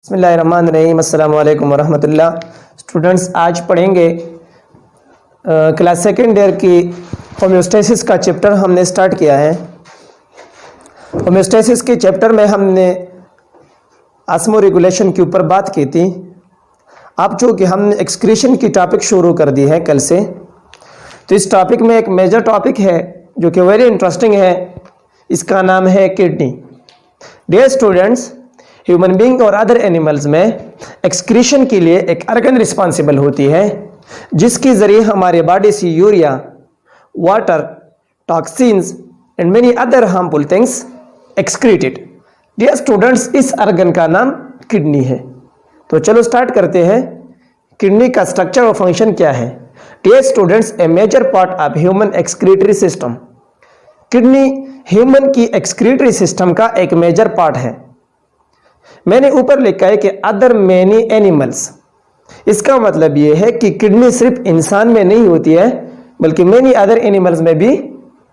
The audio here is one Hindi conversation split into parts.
बिस्मिल्लाहिर्रहमानिर्रहीम अस्सलाम वालेकुम वरहमतुल्लाह। स्टूडेंट्स, आज पढ़ेंगे क्लास सेकेंड ईयर की होम्योस्टेसिस का चैप्टर हमने स्टार्ट किया है। होम्योस्टेसिस के चैप्टर में हमने ऑस्मो रेगुलेशन के ऊपर बात की थी। अब चूँकि हमने एक्सक्रीशन की टॉपिक शुरू कर दी है कल से, तो इस टॉपिक में एक मेजर टॉपिक है जो कि वेरी इंटरेस्टिंग है। इसका नाम है kidney. Dear students, human being और अदर एनिमल्स में एक्सक्रीशन के लिए एक ऑर्गन रिस्पॉन्सिबल होती है, जिसके जरिए हमारे बॉडी से urea, water, toxins and many other harmful things excreted. Dear students, इस ऑर्गन का नाम किडनी है। तो चलो स्टार्ट करते हैं। किडनी का स्ट्रक्चर और फंक्शन क्या है? Dear students, a major part of human excretory system. Kidney human की एक्सक्रीटरी सिस्टम का एक मेजर पार्ट है। मैंने ऊपर लिखा है कि अदर मेनी एनिमल्स। इसका मतलब यह है कि किडनी सिर्फ इंसान में नहीं होती है, बल्कि मेनी अदर एनिमल्स में भी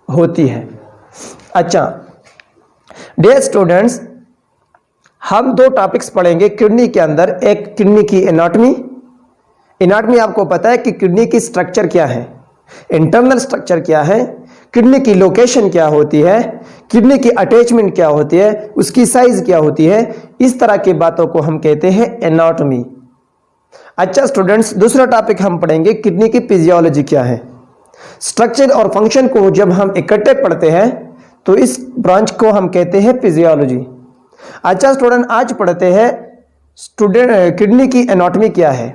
होती है। अच्छा डियर स्टूडेंट्स, हम दो टॉपिक्स पढ़ेंगे किडनी के अंदर। एक किडनी की एनाटॉमी। एनाटॉमी आपको पता है कि किडनी की स्ट्रक्चर क्या है, इंटरनल स्ट्रक्चर क्या है, किडनी की लोकेशन क्या होती है, किडनी की अटैचमेंट क्या होती है, उसकी साइज क्या होती है, इस तरह की बातों को हम कहते हैं एनाटॉमी। अच्छा स्टूडेंट्स, दूसरा टॉपिक हम पढ़ेंगे किडनी की फिजियोलॉजी क्या है। स्ट्रक्चर और फंक्शन को जब हम इकट्ठे पढ़ते हैं तो इस ब्रांच को हम कहते हैं फिजियोलॉजी। अच्छा स्टूडेंट, आज पढ़ते हैं किडनी की एनाटॉमी क्या है।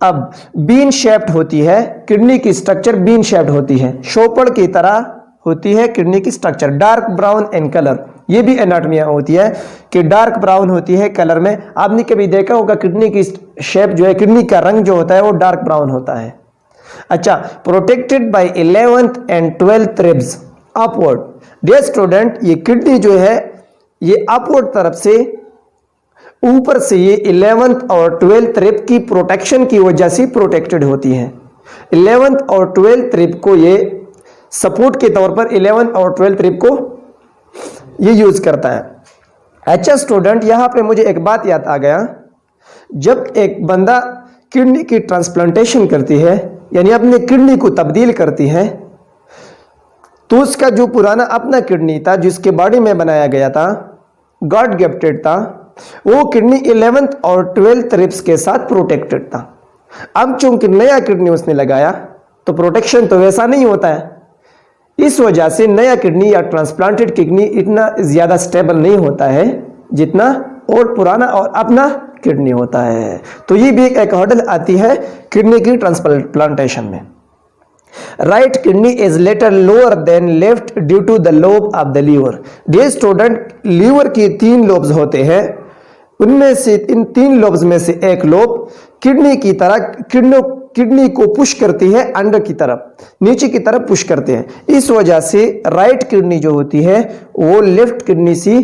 अब बीन शेप्ड होती है किडनी की स्ट्रक्चर, बीन शेप्ड होती है, शोपड़ की तरह होती है किडनी की structure, dark brown in colour. ये भी एनाटॉमी होती है कि डार्क ब्राउन होती है कलर में। आपने कभी देखा होगा किडनी की शेप जो है, किडनी का रंग जो होता है वो डार्क ब्राउन होता है। अच्छा, protected by 11th and 12th ribs upward. Dear student, ये किडनी जो है ये अपवर्ड तरफ से, ऊपर से ये 11th और 12th रिब की प्रोटेक्शन की वजह से प्रोटेक्टेड होती है। 11th और 12th रिब को ये सपोर्ट के तौर पर 11th और 12th रिब को ये यूज करता है। अच्छा स्टूडेंट, यहां पे मुझे एक बात याद आ गया। जब एक बंदा किडनी की ट्रांसप्लांटेशन करती है, यानी अपनी किडनी को तब्दील करती है, तो उसका जो पुराना अपना किडनी था जिसके बॉडी में बनाया गया था, गॉड गिफ्टेड था, वो किडनी 11th और 12th रिब्स के साथ प्रोटेक्टेड था। अब चूंकि नया किडनी उसने लगाया तो प्रोटेक्शन तो वैसा नहीं होता है। इस वजह से नया किडनी या ट्रांसप्लांटेड किडनी इतना ज्यादा स्टेबल नहीं होता है जितना और पुराना और अपना किडनी होता है। तो ये भी एक हर्डल आती है किडनी की ट्रांसप्लांटेशन में। Right kidney is little lower than left due to the lobe of the liver. Dear student, liver की 3 लोब्स होते हैं। उनमें से इन 3 लोब्स में से एक लोब किडनी की तरह किडनी को पुश करती है, अंदर की तरफ, नीचे की तरफ पुश करते हैं। इस वजह से राइट किडनी जो होती है वो लेफ्ट किडनी से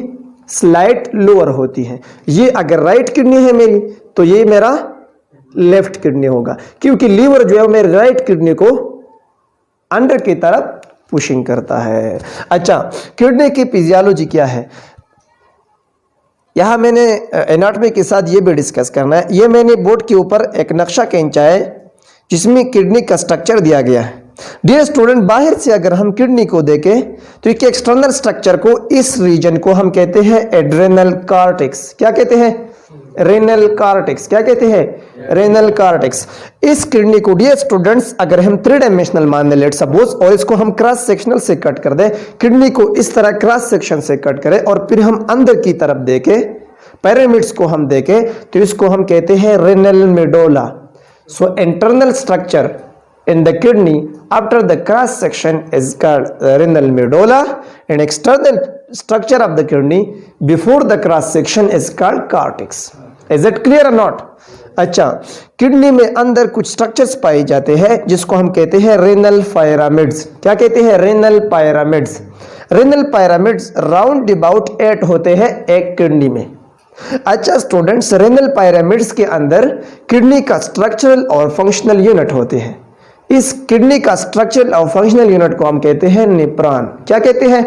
स्लाइट लोअर होती है। ये अगर राइट किडनी है मेरी, तो ये मेरा लेफ्ट किडनी होगा, क्योंकि लीवर जो है मेरे राइट किडनी को अंदर की तरफ पुशिंग करता है। अच्छा, किडनी की फिजियोलॉजी क्या है? यहां मैंने एनाटॉमी के साथ ये भी डिस्कस करना है। ये मैंने बोर्ड के ऊपर एक नक्शा खींचा है जिसमें किडनी का स्ट्रक्चर दिया गया है। डियर स्टूडेंट, बाहर से अगर हम किडनी को देखें तो इसके एक्सटर्नल स्ट्रक्चर को, इस रीजन को हम कहते हैं एड्रेनल कॉर्टेक्स। क्या कहते हैं? Renal cortex. क्या कहते हैं? Renal cortex. इस किडनी को डियर स्टूडेंट्स अगर हम 3 डायमेंशनल मान लें लेट सपोज, और इसको हम क्रॉस सेक्शनल से कट कर दें, किडनी को इस तरह क्रॉस सेक्शन से कट करें और फिर हम अंदर की तरफ देखें, पिरामिड्स को हम देखें, तो इसको हम कहते हैं renal medulla. So internal structure in the kidney after the cross section is called renal medulla, and external structure of the kidney before the cross section is called cortex. Is it clear or not? अच्छा, किडनी में अंदर कुछ स्ट्रक्चर्स पाए जाते हैं जिसको हम कहते हैं रेनल पायरामिड्स। क्या कहते हैं? Renal pyramids. Renal pyramids round about 8 होते हैं एक किडनी में। अच्छा स्टूडेंट्स, रेनल पायरामिड्स के अंदर किडनी का स्ट्रक्चरल और फंक्शनल यूनिट होते हैं। इस किडनी का स्ट्रक्चरल और फंक्शनल यूनिट को हम कहते हैं नेफ्रॉन। क्या कहते हैं?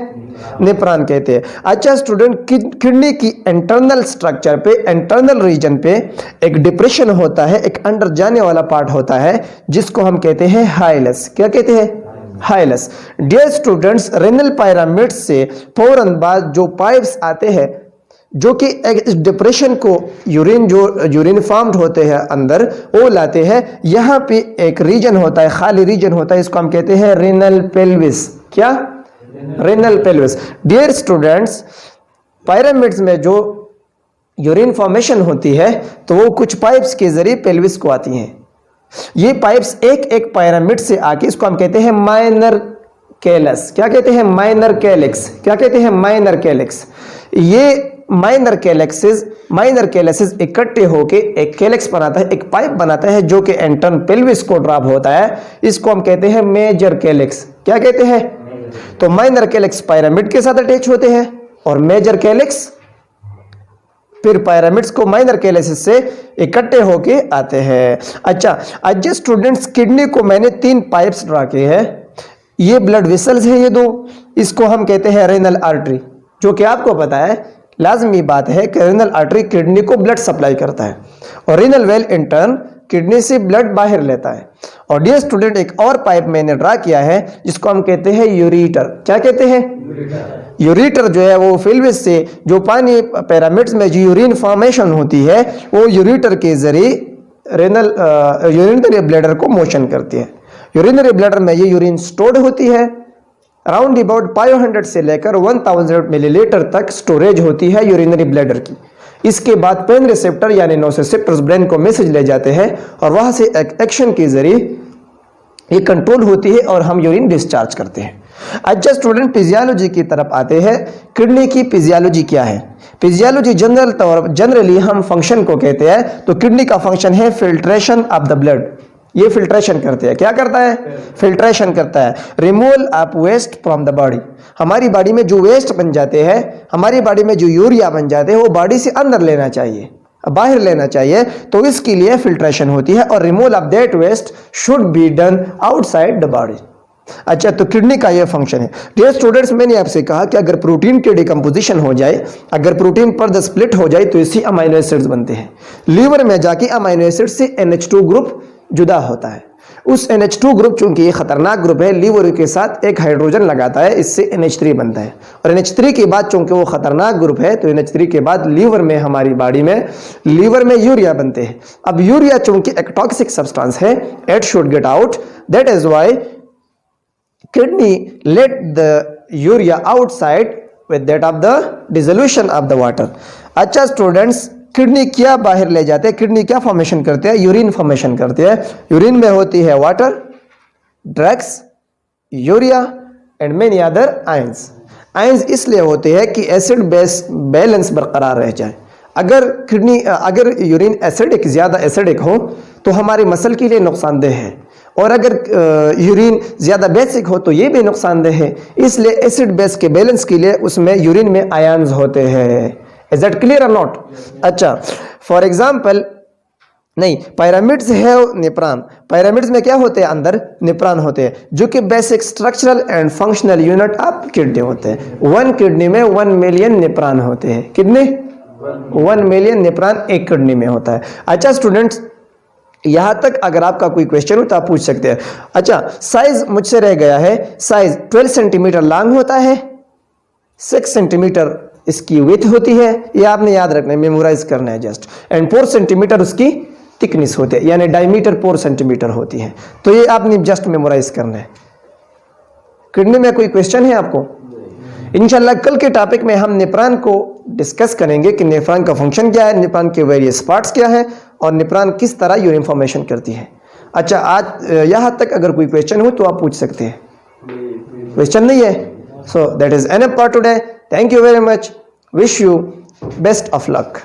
नेफ्रॉन कहते हैं। अच्छा स्टूडेंट, किडनी की इंटरनल स्ट्रक्चर पे, इंटरनल रीजन पे एक डिप्रेशन होता है, एक अंदर जाने वाला पार्ट होता है जिसको हम कहते हैं हाइलस। क्या कहते हैं? हाइलस। डियर स्टूडेंट्स, रेनल पिरामिड से फौरन बाद जो पाइप्स आते हैं जो कि इस डिप्रेशन को यूरिन फॉर्म्ड होते हैं अंदर, वो लाते हैं। यहाँ पे एक रीजन होता है, खाली रीजन होता है, इसको हम कहते हैं रेनल पेल्विस। क्या? Renal pelvis. Dear students, pyramids में जो यूरिन फॉर्मेशन होती है तो वो कुछ पाइप्स के जरिए पेल्विस को आती हैं। ये पाइप्स एक एक पिरामिड से आके, इसको हम कहते हैं माइनर कैलस। क्या कहते हैं? Minor calyx. क्या कहते हैं? Minor calyx. ये माइनर कैलेसिस इकट्ठे होके एक कैलिक्स बनाता है, एक पाइप बनाता है जो कि इंटर्न पेल्विस को ड्रॉप होता है। इसको हम कहते हैं मेजर कैलिक्स। क्या कहते हैं? तो माइनर कैलिक्स पिरामिड के साथ अटैच होते हैं और मेजर कैलिक्स फिर पिरामिड्स को माइनर कैलिसिस से इकट्ठे होके आते हैं। अच्छा, आज स्टूडेंट्स, किडनी को मैंने 3 पाइप्स ड्रा किए हैं। ये ब्लड वेसल्स है, ये 2, इसको हम कहते हैं रेनल आर्टरी, जो कि आपको पता है, लाजमी बात है कि रेनल आर्टरी किडनी को ब्लड सप्लाई करता है और renal well in turn kidney से ब्लड बाहर लेता है। और डियर स्टूडेंट, एक और पाइप मैंने ड्रा किया है जिसको हम कहते हैं यूरेटर। क्या कहते हैं? यूरेटर जो है वो पेल्विस से जो पानी पिरामिड्स में जो यूरिन फॉर्मेशन होती है वो यूरेटर के जरिए यूरिनरी ब्लैडर को मोशन करती है। यूरिनरी ब्लैडर में ये यूरिन स्टोर्ड होती है, अराउंड अबाउट 500 से लेकर 1000 मिलीलीटर तक स्टोरेज होती है यूरिनरी ब्लैडर की। इसके बाद पेन रिसेप्टर यानी नोसेप्टर्स ब्रेन को मैसेज ले जाते हैं और वहां से एक्शन के जरिए ये कंट्रोल होती है और हम यूरिन डिस्चार्ज करते हैं। अच्छा स्टूडेंट, फिजियोलॉजी की तरफ आते हैं। किडनी की फिजियोलॉजी क्या है? फिजियोलॉजी जनरली हम फंक्शन को कहते हैं, तो किडनी का फंक्शन है फिल्ट्रेशन ऑफ द ब्लड। ये फिल्ट्रेशन करते हैं। क्या करता है? फिल्ट्रेशन करता है। Removal of waste from the body. हमारी बॉडी में जो वेस्ट बन जाते हैं, हमारी बॉडी में जो यूरिया बन जाते हैं, वो बॉडी से अंदर लेना चाहिए, बाहर लेना चाहिए, तो इसके लिए फिल्ट्रेशन होती है और removal of that waste should be done outside the body. अच्छा, तो किडनी का ये फंक्शन है। डियर स्टूडेंट्स, मैंने आपसे कहा कि अगर प्रोटीन की डिकम्पोजिशन हो जाए, अगर प्रोटीन पर द स्प्लिट हो जाए तो इससे अमाइनो एसिड्स बनते हैं। लीवर में जाके अमाइनो एसिड से NH2 ग्रुप जुदा होता है। उस NH2 ग्रुप, चूंकि ये खतरनाक ग्रुप है, लीवर के साथ एक हाइड्रोजन लगाता है, इससे NH3 बनता है। और NH3 के बाद, चूंकि वो खतरनाक ग्रुप है, तो NH3 के बाद लीवर में, हमारी बॉडी में लीवर में यूरिया बनते हैं। अब यूरिया चूंकि एक टॉक्सिक सब्सटेंस है, it should get out, that is why kidney let the urea outside with that of the dissolution of the water. अच्छा स्टूडेंट्स, किडनी क्या बाहर ले जाते हैं? किडनी क्या फॉर्मेशन करते हैं? यूरिन फॉर्मेशन करते हैं। यूरिन में होती है water, drugs, urea and many other ions. Ions इसलिए होते हैं कि एसिड बेस बैलेंस बरकरार रह जाए। अगर यूरिन एसिडिक, ज़्यादा एसिडिक हो तो हमारे मसल के लिए नुकसानदेह है, और अगर यूरिन ज़्यादा बेसिक हो तो ये भी नुकसानदेह है। इसलिए एसिड बेस के बैलेंस के लिए उसमें यूरिन में आयंस होते हैं। इज दैट क्लियर और नॉट? अच्छा, फॉर एग्जाम्पल, नहीं, पिरामिड्स है नेफ्रॉन। पिरामिड्स में क्या होते हैं? अंदर नेफ्रॉन होते हैं, जो कि basic structural and functional unit of kidney होते हैं। 1 किडनी में 1 मिलियन नेफ्रॉन होते हैं। कितने? 1 मिलियन नेफ्रॉन एक किडनी में होता है। अच्छा स्टूडेंट्स, यहां तक अगर आपका कोई क्वेश्चन हो तो आप पूछ सकते हैं। अच्छा, साइज मुझसे रह गया है। साइज 12 सेंटीमीटर लॉन्ग होता है, 6 सेंटीमीटर इसकी विड्थ होती है। ये आपने याद रखना है, मेमोराइज करना है जस्ट। एंड 4 सेंटीमीटर उसकी थिकनेस होती है, यानी डायमीटर 4 सेंटीमीटर होती है। तो ये आपने जस्ट मेमोराइज करना है। किडनी में कोई क्वेश्चन है आपको? इंशाल्लाह कल के टॉपिक में हम नेफ्रॉन को डिस्कस करेंगे कि नेफ्रॉन का फंक्शन क्या है, नेफ्रॉन के वेरियस पार्ट्स क्या है और नेफ्रॉन किस तरह यूरिन फॉर्मेशन करती है। अच्छा, आज यहाँ तक अगर कोई क्वेश्चन हो तो आप पूछ सकते हैं। क्वेश्चन नहीं है? So that is enough for today. Thank you very much. Wish you best of luck.